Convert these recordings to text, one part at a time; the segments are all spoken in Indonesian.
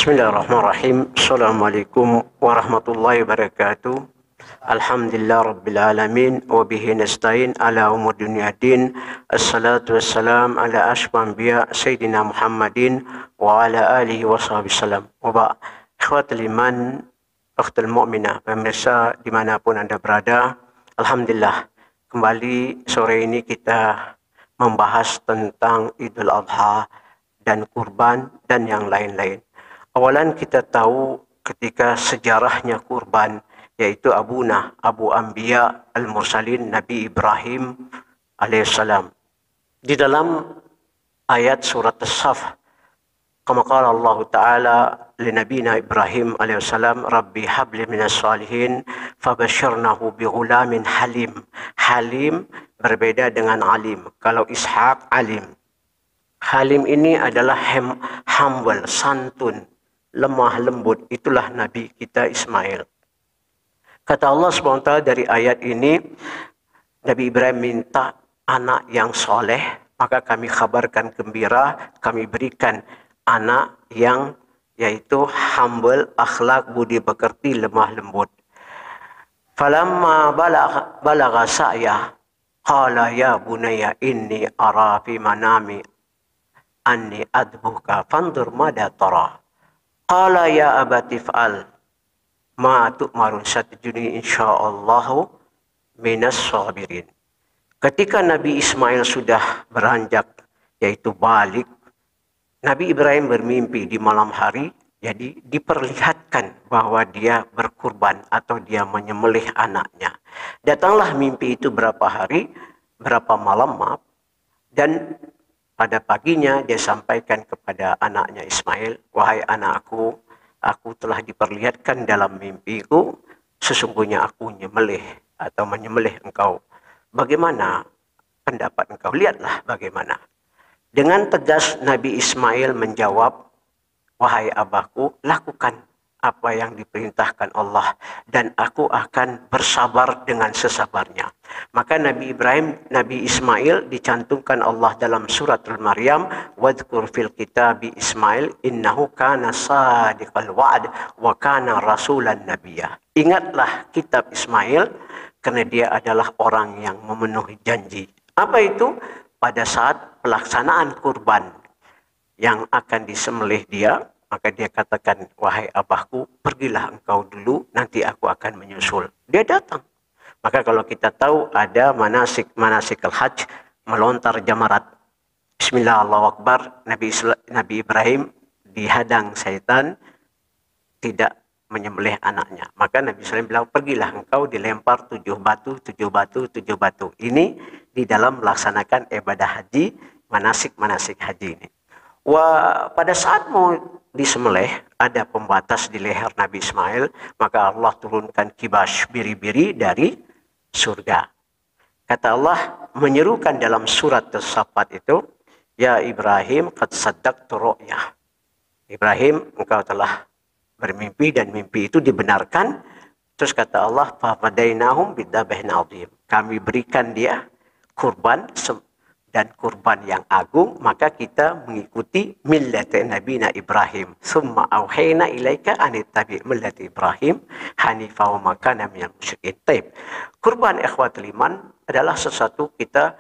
Bismillahirrahmanirrahim. Assalamualaikum warahmatullahi wabarakatuh. Alhamdulillah rabbil alamin wa bihi nasta'in ala umur dunya din. Assalatu wassalam ala asyrafil anbiya sayyidina Muhammadin wa ala alihi wa sahbihi sallam. Wa ba' ikhwatul iman, ukhtul mu'minah, pemirsa dimanapun Anda berada. Alhamdulillah, kembali sore ini kita membahas tentang Idul Adha dan kurban dan yang lain-lain. Awalan kita tahu ketika sejarahnya kurban, yaitu Abu Anbiya al-Mursalin Nabi Ibrahim alaihissalam. Di dalam ayat surat As-Saff, kama qala Allah Ta'ala li nabiyina Ibrahim alaihissalam, Rabbi habli minas salihin fabashirnahu bi ghulamin halim. Halim berbeda dengan alim. Kalau Ishaq alim. Halim ini adalah humble, santun, lemah lembut. Itulah Nabi kita Ismail. Kata Allah SWT dari ayat ini, Nabi Ibrahim minta anak yang soleh, maka kami kabarkan gembira, kami berikan anak yang yaitu humble, akhlak, budi pekerti, lemah lembut. Falamma balagha sa'yah, qala ya bunayya inni ara fi manami anni adbuka fandur mada tara. Qala ya abati fa'al ma tu'marun satajuni insyaallahu minas sabirin. Ketika Nabi Ismail sudah beranjak yaitu balik, Nabi Ibrahim bermimpi di malam hari, jadi diperlihatkan bahwa dia berkurban atau dia menyembelih anaknya. Datanglah mimpi itu berapa malam dan pada paginya dia sampaikan kepada anaknya Ismail, wahai anakku, aku telah diperlihatkan dalam mimpiku, sesungguhnya aku menyembelih engkau. Bagaimana pendapat engkau? Lihatlah bagaimana. Dengan tegas Nabi Ismail menjawab, wahai abahku, lakukan apa yang diperintahkan Allah dan aku akan bersabar dengan sesabarnya. Maka Nabi Ismail dicantumkan Allah dalam surat Al-Maryam, wadhkur fil kitabi Ismail innahu kana sadiqal wa'd wa kana rasulan nabiyya. Ingatlah kitab Ismail karena dia adalah orang yang memenuhi janji. Apa itu? Pada saat pelaksanaan kurban yang akan disembelih dia, maka dia katakan, wahai abahku, pergilah engkau dulu, nanti aku akan menyusul. Dia datang. Maka kalau kita tahu ada manasik al-hajj, melontar jamarat. Bismillah, Allahu Akbar. Nabi Ibrahim dihadang syaitan, tidak menyembelih anaknya. Maka Nabi SAW bilang, pergilah engkau dilempar 7 batu. Ini di dalam melaksanakan ibadah haji, manasik haji ini. Pada saat mau disembelih, ada pembatas di leher Nabi Ismail, maka Allah turunkan kibas biri-biri dari surga. Kata Allah menyerukan dalam surat As-Saffat itu, ya Ibrahim qad saddaqtu ru'yah. Ibrahim, engkau telah bermimpi dan mimpi itu dibenarkan. Terus kata Allah, fafadainahum bidzabhin adzim. Kami berikan dia kurban dan kurban yang agung, maka kita mengikuti millat Nabi Ibrahim. Summa auhayna ilaika an ittabi' millat Ibrahim hanifa wa ma kana minal musyrikin. Taib. Kurban ikhwatul iman adalah sesuatu kita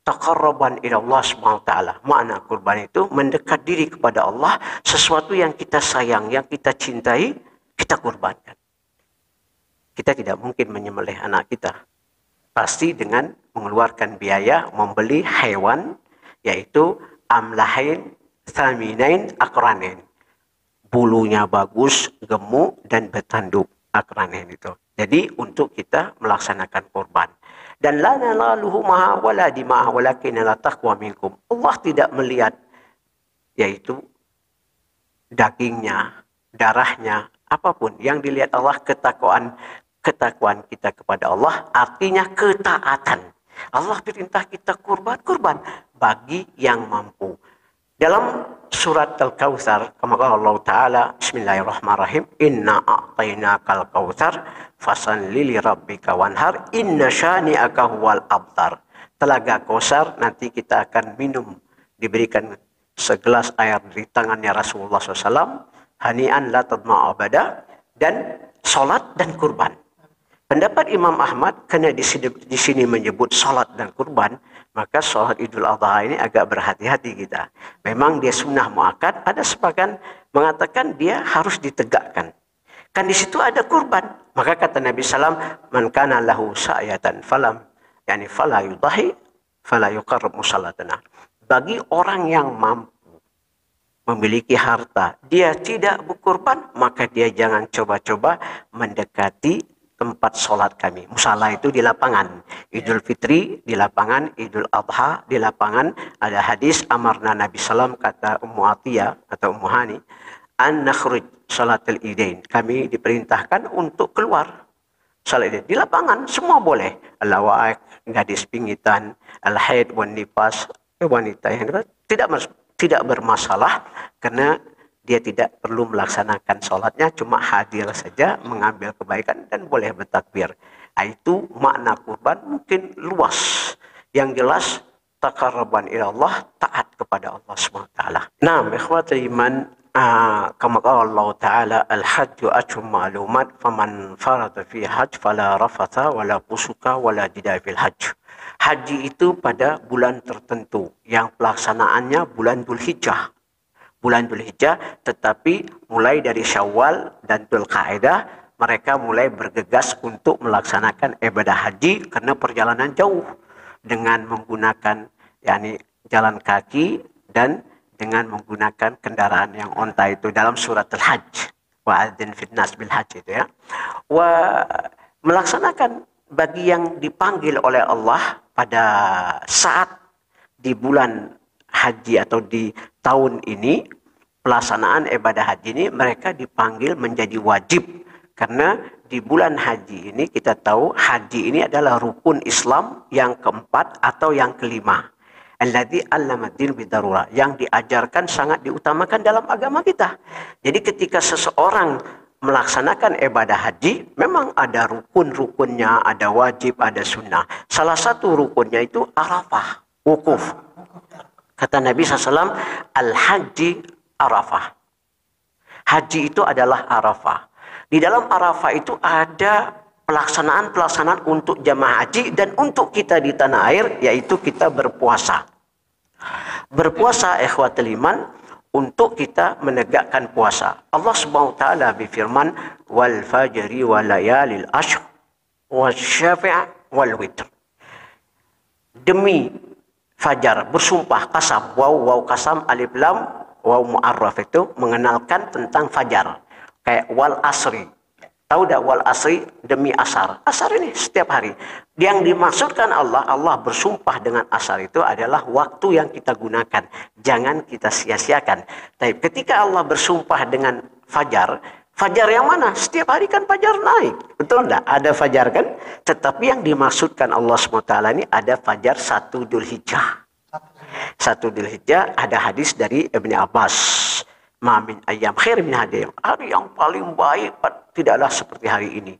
taqarruban ila Allah Subhanahu wa taala. Makna kurban itu mendekat diri kepada Allah, sesuatu yang kita sayang, yang kita cintai, kita kurbankan. Kita tidak mungkin menyembelih anak kita. Pasti dengan mengeluarkan biaya membeli hewan, yaitu amlahain, thaminain, akranin. Bulunya bagus, gemuk, dan bertanduk akranin itu. Jadi untuk kita melaksanakan kurban. Dan la nanaluhu maha wala dima'ah walakin la taqwa minkum. Allah tidak melihat yaitu dagingnya, darahnya, apapun. Yang dilihat Allah ketakwaan kita kepada Allah, artinya ketaatan. Allah perintah kita kurban bagi yang mampu. Dalam surat Al-Kautsar, kama qala Allah Ta'ala, bismillahirrahmanirrahim, inna a'tainakal kautsar fasalli li rabbika wanhar inna syani'aka huwal abtar. Telaga Kautsar nanti kita akan minum, diberikan segelas air di tangannya Rasulullah SAW. hani'an la tadma'a abada, dan solat dan kurban. Pendapat Imam Ahmad, kerana di sini menyebut solat dan kurban, maka solat Idul Adha ini agak berhati-hati kita. Memang dia sunnah muakkad, ada sebagian mengatakan dia harus ditegakkan. Kan di situ ada kurban. Maka kata Nabi SAW, man kana lahu sa'yatan fala yudahi fala yuqarrib musallatana. Bagi orang yang mampu memiliki harta, dia tidak berkurban, maka dia jangan coba-coba mendekati tempat solat kami. Musala itu di lapangan. Idul Fitri di lapangan, Idul Adha di lapangan. Ada hadis amarna Nabi SAW, kata Ummu Atiyah atau Ummu Hani, an nakhruj salatul idain. Kami diperintahkan untuk keluar salat idain. Di lapangan semua boleh. Al-lawa'ik, gadis pingitan, al-haid wan nifas, wanita yang tidak bermasalah, karena dia tidak perlu melaksanakan sholatnya, cuma hadir saja, mengambil kebaikan dan boleh bertakbir. Itu makna kurban mungkin luas. Yang jelas, taqarruban ila Allah, taat kepada Allah SWT. Nah, ikhwatul iman, kama qala Allah Ta'ala, al-hajju ashhurun ma'lumat, faman farada fi hajj fala rafatha wala fusuka wala jidala fil hajj. Haji itu pada bulan tertentu, yang pelaksanaannya bulan Dzulhijjah. Bulan Dzulhijjah, tetapi mulai dari Syawal dan Dzulqa'dah mereka mulai bergegas untuk melaksanakan ibadah haji karena perjalanan jauh dengan menggunakan jalan kaki dan dengan menggunakan kendaraan yang onta itu dalam surat Al-Hajj. Wa adzin fin nas bil hajj itu ya. Melaksanakan bagi yang dipanggil oleh Allah pada saat di bulan haji atau di tahun ini, pelaksanaan ibadah haji ini mereka dipanggil menjadi wajib. Karena di bulan haji ini kita tahu haji ini adalah rukun Islam yang keempat atau yang kelima. Alladzi 'allama ad-din bidarurah, yang diajarkan sangat diutamakan dalam agama kita. Jadi ketika seseorang melaksanakan ibadah haji, memang ada rukun-rukunnya, ada wajib, ada sunnah. Salah satu rukunnya itu Arafah, wukuf. Kata Nabi SAW, al-haji Arafah. Haji itu adalah Arafah. Di dalam Arafah itu ada pelaksanaan-pelaksanaan untuk jamaah haji dan untuk kita di tanah air, yaitu kita berpuasa. Berpuasa, ikhwatul iman, untuk kita menegakkan puasa. Allah Subhanahu wa taala berfirman, wal fajri wal layalil ashr wasyafi' wal witr. Demi fajar, bersumpah, kasam, waw kasam, alif lam, waw mu'arraf, itu mengenalkan tentang fajar. Kayak wal asri. Tahu tak wal asri, demi asar. Asar ini setiap hari. Yang dimaksudkan Allah bersumpah dengan asar itu adalah waktu yang kita gunakan. Jangan kita sia-siakan. Tapi ketika Allah bersumpah dengan fajar, fajar yang mana? Setiap hari kan fajar naik. Betul tak? Ada fajar kan? Tetapi yang dimaksudkan Allah SWT ini ada fajar 1 Dzulhijjah. 1 Dzulhijjah ada hadis dari Ibnu Abbas. Ma min ayyam khair min hadhihi. Hari yang paling baik tidaklah seperti hari ini.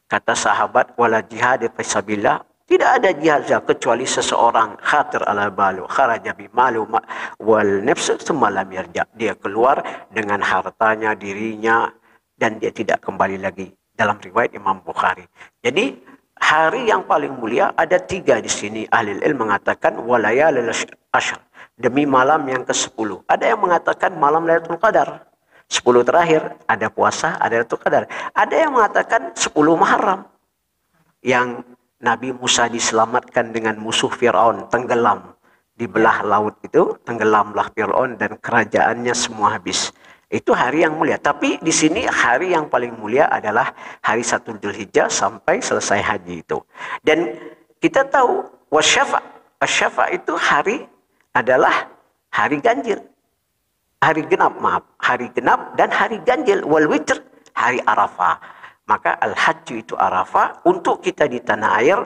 Kata sahabat, wala jihad fisabilillah, tidak ada jihad kecuali seseorang khatir ala balu kharaja bi malu wal nafs thumma lam yarja. Dia keluar dengan hartanya, dirinya, dan dia tidak kembali lagi. Dalam riwayat Imam Bukhari. Jadi hari yang paling mulia ada 3 di sini. Ahli ilmu mengatakan walayalil ashr, demi malam yang ke-10. Ada yang mengatakan malam Lailatul Qadar. 10 terakhir ada puasa, ada Lailatul Qadar. Ada yang mengatakan 10 Muharram yang Nabi Musa diselamatkan dengan musuh Fir'aun, tenggelam di belah laut itu, tenggelamlah Fir'aun dan kerajaannya semua habis. Itu hari yang mulia. Tapi di sini hari yang paling mulia adalah hari 1 Dzulhijjah sampai selesai haji itu. Dan kita tahu wasyafa' itu hari adalah hari ganjil. Hari genap dan hari ganjil, wal witr, hari Arafah. Maka al-hajj itu Arafah. Untuk kita di tanah air,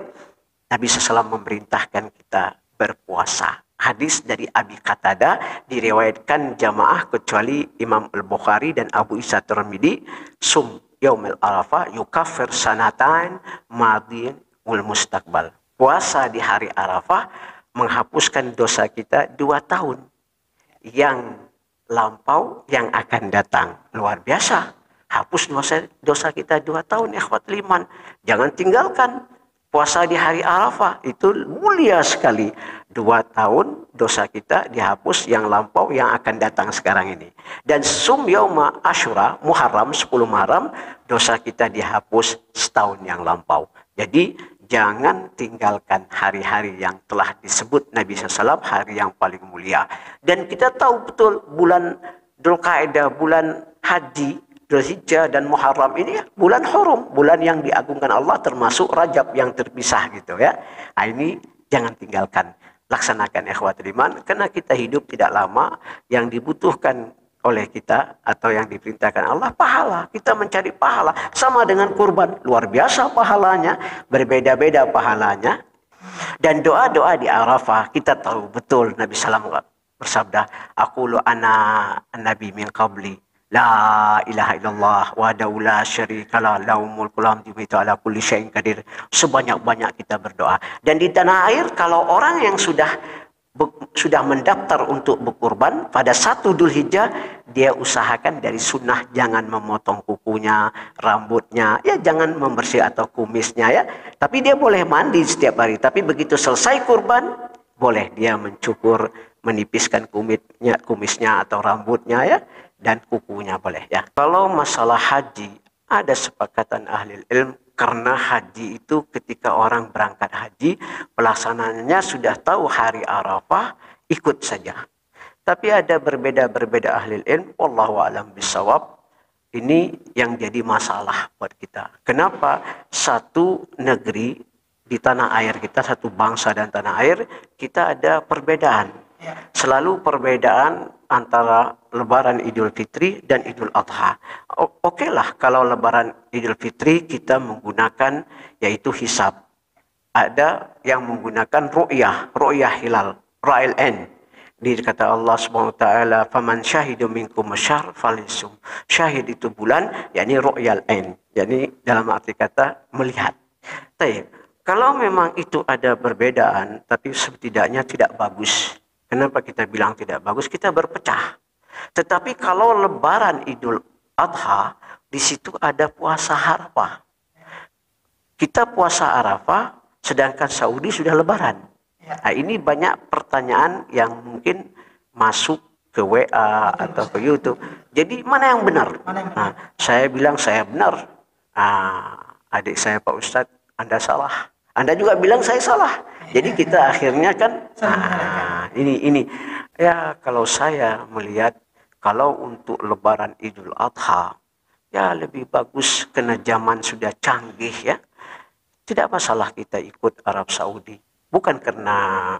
Nabi SAW memerintahkan kita berpuasa. Hadis dari Abi Qatadah diriwayatkan jamaah kecuali Imam Al-Bukhari dan Abu Isa Tirmidzi, sum yaumil Arafah yukaffir sanatan madin wal mustaqbal. Puasa di hari Arafah menghapuskan dosa kita 2 tahun yang lampau yang akan datang. Luar biasa. Hapus dosa kita 2 tahun, ikhwatul iman. Jangan tinggalkan puasa di hari Arafah. Itu mulia sekali. 2 tahun dosa kita dihapus yang lampau yang akan datang sekarang ini. Dan sum yauma Asyura, Muharram, 10 Muharram, dosa kita dihapus setahun yang lampau. Jadi jangan tinggalkan hari-hari yang telah disebut Nabi SAW, hari yang paling mulia. Dan kita tahu betul bulan Dzulqa'dah, bulan haji, Dzulhijjah dan Muharram ini bulan hurum, bulan yang diagungkan Allah, termasuk Rajab yang terpisah gitu ya. Nah, ini jangan tinggalkan, laksanakan ikhwatul iman, karena kita hidup tidak lama. Yang dibutuhkan oleh kita atau yang diperintahkan Allah pahala. Kita mencari pahala sama dengan kurban, luar biasa pahalanya, berbeda-beda pahalanya. Dan doa-doa di Arafah kita tahu betul Nabi SAW bersabda, aqulu ana nabi min qabli la ilaha illallah wahdahu la syarikalah lahul mulkul hamdu ala kulli syai'in qadir. Sebanyak-banyak kita berdoa. Dan di tanah air kalau orang yang sudah mendaftar untuk berkurban pada 1 Dzulhijjah, dia usahakan dari sunnah jangan memotong kukunya, rambutnya, ya jangan membersih atau kumisnya ya. Tapi dia boleh mandi setiap hari. Tapi begitu selesai kurban, boleh dia mencukur, menipiskan kumisnya atau rambutnya ya, dan kukunya boleh ya. Kalau masalah haji, ada sepakatan ahli ilmu, karena haji itu ketika orang berangkat haji, pelaksanaannya sudah tahu hari Arafah, ikut saja. Tapi ada berbeda ahli ilmu, wallahu a'lam bishawab. Ini yang jadi masalah buat kita. Kenapa satu negeri di tanah air kita, satu bangsa dan tanah air, kita ada perbedaan. Selalu perbedaan antara Lebaran Idul Fitri dan Idul Adha. Oke lah kalau Lebaran Idul Fitri kita menggunakan yaitu hisab. Ada yang menggunakan ru'yah hilal, ra'il ain. Dikata Allah Subhanahu wa taala, "Faman syahidu minkum asy-syahr falyasum." Syahid itu bulan, yakni ru'yal ain. Jadi dalam arti kata melihat. Baik. Kalau memang itu ada perbedaan, tapi setidaknya tidak bagus. Kenapa kita bilang tidak bagus? Kita berpecah. Tetapi kalau Lebaran Idul Adha, di situ ada puasa Arafah. Kita puasa Arafah, sedangkan Saudi sudah Lebaran. Nah, ini banyak pertanyaan yang mungkin masuk ke WA atau ke YouTube. Jadi mana yang benar? Nah, saya bilang saya benar. Adik saya Pak Ustadz, Anda salah. Anda juga bilang saya salah. Jadi kita akhirnya kan ini ya, kalau saya melihat kalau untuk Lebaran Idul Adha ya lebih bagus karena zaman sudah canggih ya. Tidak masalah kita ikut Arab Saudi. Bukan karena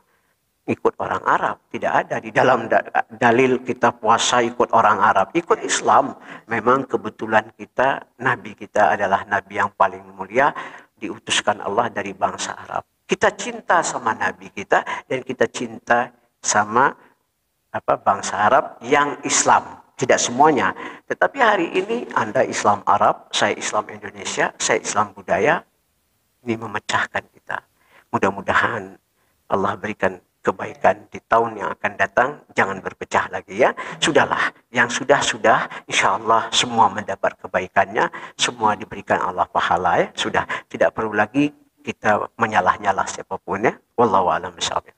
ikut orang Arab, tidak ada di dalam dalil kita puasa ikut orang Arab, ikut Islam. Memang kebetulan kita, Nabi kita adalah Nabi yang paling mulia, diutuskan Allah dari bangsa Arab. Kita cinta sama Nabi kita dan kita cinta sama bangsa Arab yang Islam. Tidak semuanya. Tetapi hari ini Anda Islam Arab, saya Islam Indonesia, saya Islam budaya. Ini memecahkan kita. Mudah-mudahan Allah berikan kebaikan di tahun yang akan datang. Jangan berpecah lagi ya. Sudahlah. Yang sudah, insya Allah semua mendapat kebaikannya. Semua diberikan Allah pahala ya. Sudah. Tidak perlu lagi kita menyalah-nyalah siapapun ya. Wallahu a'lam bishawab.